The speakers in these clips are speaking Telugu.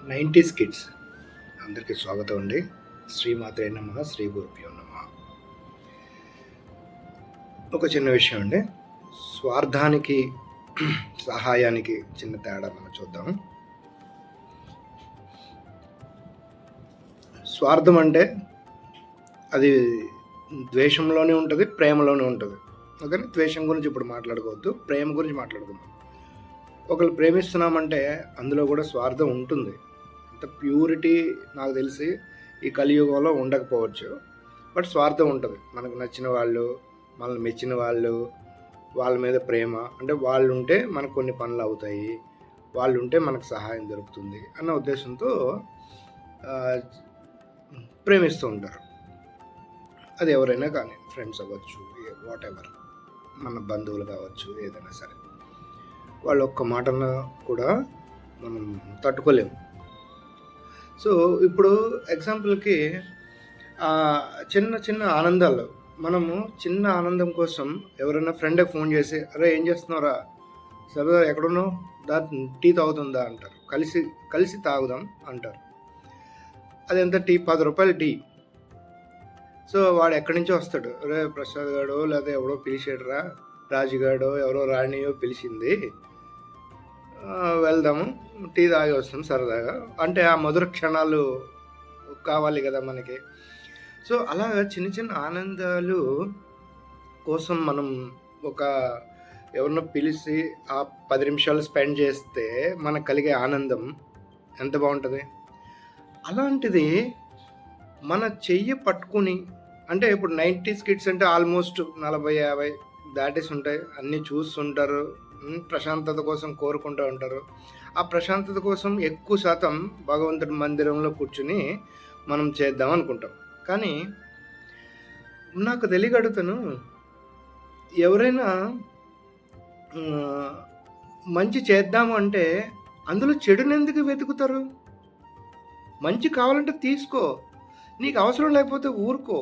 90s కిడ్స్ అందరికీ స్వాగతం అండి. శ్రీమాత్రే నమః, శ్రీ గురుభ్యో నమః. ఒక చిన్న విషయం అండి, స్వార్థానికి సహాయానికి చిన్న తేడా మనం చూద్దాం. స్వార్థం అంటే అది ద్వేషంలోనే ఉంటుంది, ప్రేమలోనే ఉంటుంది. ఓకే, ద్వేషం గురించి ఇప్పుడు మాట్లాడుకోవద్దు, ప్రేమ గురించి మాట్లాడుకుందాం. ఒకరు ప్రేమిస్తున్నామంటే అందులో కూడా స్వార్థం ఉంటుంది. అంత ప్యూరిటీ నాకు తెలిసి ఈ కలియుగంలో ఉండకపోవచ్చు, బట్ స్వార్థం ఉంటుంది. మనకు నచ్చిన వాళ్ళు, మనల్ని మెచ్చిన వాళ్ళు, వాళ్ళ మీద ప్రేమ అంటే వాళ్ళు ఉంటే మనకు కొన్ని పనులు అవుతాయి, వాళ్ళు ఉంటే మనకు సహాయం దొరుకుతుంది అన్న ఉద్దేశంతో ప్రేమిస్తూ ఉంటారు. అది ఎవరైనా కానీ, ఫ్రెండ్స్ అవ్వచ్చు, వాట్ ఎవర్, మన బంధువులు కావచ్చు, ఏదైనా సరే. వాళ్ళు ఒక్క మాటన కూడా మనం తట్టుకోలేము. సో ఇప్పుడు ఎగ్జాంపుల్కి చిన్న చిన్న ఆనందాలు, మనము చిన్న ఆనందం కోసం ఎవరైనా ఫ్రెండ్కి ఫోన్ చేసి, అరే ఏం చేస్తున్నారా, సరదా ఎక్కడున్నావు, టీ తాగుతుందా అంటారు. కలిసి తాగుదాం అంటారు. అది ఎంత టీ, 10 రూపాయలు టీ. సో వాడు ఎక్కడి నుంచో వస్తాడు, అరే ప్రసాద్ గాడో లేదా ఎవడో పిలిచాడురా, రాజుగాడో ఎవరో రాణియో పిలిచింది, వెళ్దాము టీ తాగి వస్తాం సరదాగా అంటే ఆ మధుర క్షణాలు కావాలి కదా మనకి. సో అలాగా చిన్న చిన్న ఆనందాలు కోసం మనం ఎవరినో పిలిచి ఆ 10 నిమిషాలు స్పెండ్ చేస్తే మనకు కలిగే ఆనందం ఎంత బాగుంటుంది. అలాంటిది మన చెయ్యి పట్టుకుని, అంటే ఇప్పుడు 90s కిడ్స్ అంటే ఆల్మోస్ట్ 40-50 దాటేసి ఉంటాయి, అన్నీ చూస్తుంటారు, ప్రశాంతత కోసం కోరుకుంటూ ఉంటారు. ఆ ప్రశాంతత కోసం ఎక్కువ శాతం భగవంతుడి మందిరంలో కూర్చుని మనం చేద్దాం అనుకుంటాం. కానీ నాకు తెలియగడుగుతాను, ఎవరైనా మంచి చేద్దాము అంటే అందులో చెడుని ఎందుకు వెతుకుతారు? మంచి కావాలంటే తీసుకో, నీకు అవసరం లేకపోతే ఊరుకో.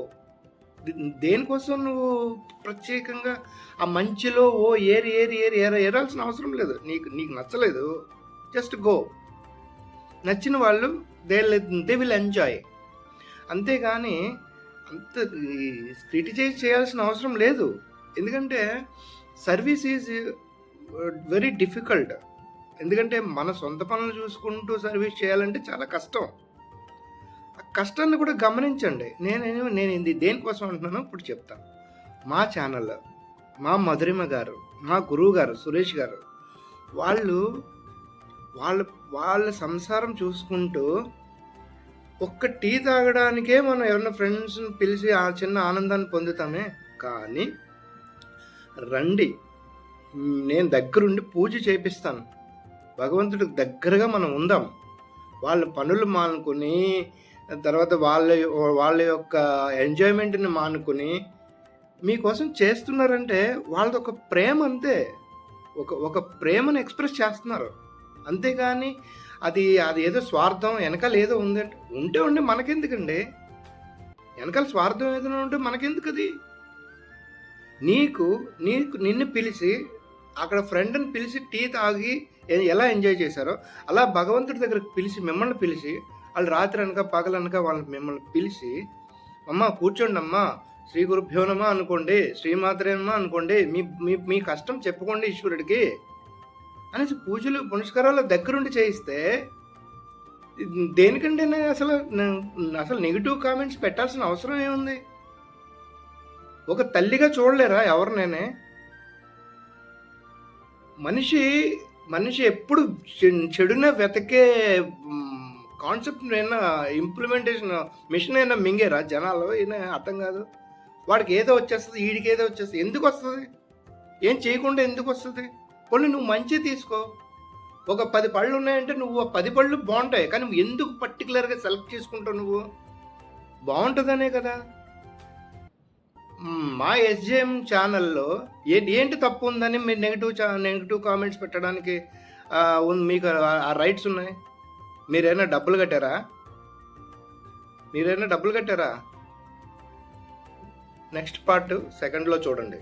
దేనికోసం నువ్వు ప్రత్యేకంగా ఆ మంచిలో ఏరాల్సిన అవసరం లేదు. నీకు నచ్చలేదు, జస్ట్ గో. నచ్చిన వాళ్ళు దే విల్ ఎంజాయ్. అంతేగాని అంత క్రిటిసైజ్ చేయాల్సిన అవసరం లేదు. ఎందుకంటే సర్వీస్ ఈజ్ వెరీ డిఫికల్ట్. ఎందుకంటే మన సొంత పనులు చూసుకుంటూ సర్వీస్ చేయాలంటే చాలా కష్టం. కష్టాన్ని కూడా గమనించండి. నేను ఇది దేనికోసం అంటున్నానో ఇప్పుడు చెప్తాను. మా ఛానల్లో మా మధురిమ గారు, మా గురువు గారు సురేష్ గారు, వాళ్ళ సంసారం చూసుకుంటూ ఒక్క టీ తాగడానికే మనం ఎవరైనా ఫ్రెండ్స్ని పిలిచి ఆ చిన్న ఆనందాన్ని పొందుతామే. కానీ రండి, నేను దగ్గరుండి పూజ చేపిస్తాను, భగవంతుడికి దగ్గరగా మనం ఉందాం. వాళ్ళ పనులు మానుకొని, తర్వాత వాళ్ళ యొక్క ఎంజాయ్మెంట్ని మానుకొని మీకోసం చేస్తున్నారంటే వాళ్ళది ఒక ప్రేమ, అంతే. ఒక ప్రేమను ఎక్స్ప్రెస్ చేస్తున్నారు. అంతేగాని అది ఏదో స్వార్థం వెనకాల ఏదో ఉంటే ఉండి మనకెందుకండి? వెనకాల స్వార్థం ఏదైనా ఉంటే మనకెందుకు? అది నిన్ను పిలిచి అక్కడ ఫ్రెండ్ని పిలిచి టీ తాగి ఎలా ఎంజాయ్ చేశారో అలా భగవంతుడి దగ్గరకు పిలిచి, మిమ్మల్ని పిలిచి, వాళ్ళు రాత్రి అనక పగలనక వాళ్ళని మిమ్మల్ని పిలిచి, అమ్మ కూర్చోండి అమ్మా, శ్రీ గురుభ్యో నమః అనుకోండి, శ్రీమాత్రే నమః అనుకోండి, మీ కష్టం చెప్పుకోండి ఈశ్వరుడికి అనేసి పూజలు పునస్కారాలు దగ్గరుండి చేయిస్తే దేనికంటే అసలు నెగిటివ్ కామెంట్స్ పెట్టాల్సిన అవసరం ఏముంది? ఒక తల్లిగా చూడలేరా ఎవరినైనా? మనిషి ఎప్పుడు చెడునే వెతకే కాన్సెప్ట్ అయినా, ఇంప్లిమెంటేషన్ మిషన్ అయినా మింగేరా జనాలు? అయినా అర్థం కాదు. వాడికి ఏదో వచ్చేస్తుంది, వీడికి ఏదో వచ్చేస్తుంది. ఎందుకు వస్తుంది? ఏం చేయకుండా ఎందుకు వస్తుంది? కొన్ని నువ్వు మంచి తీసుకో. ఒక 10 పళ్ళు ఉన్నాయంటే నువ్వు 10 పళ్ళు బాగుంటాయి, కానీ నువ్వు ఎందుకు పర్టికులర్గా సెలెక్ట్ చేసుకుంటావు? నువ్వు బాగుంటుందనే కదా. మా ఎస్జేఎం ఛానల్లో ఏంటి తప్పు ఉందని మీరు నెగిటివ్ కామెంట్స్ పెట్టడానికి మీకు ఆ రైట్స్ ఉన్నాయి. మీరైనా డబ్బులు కట్టారా? నెక్స్ట్ పార్ట్ 2nd చూడండి.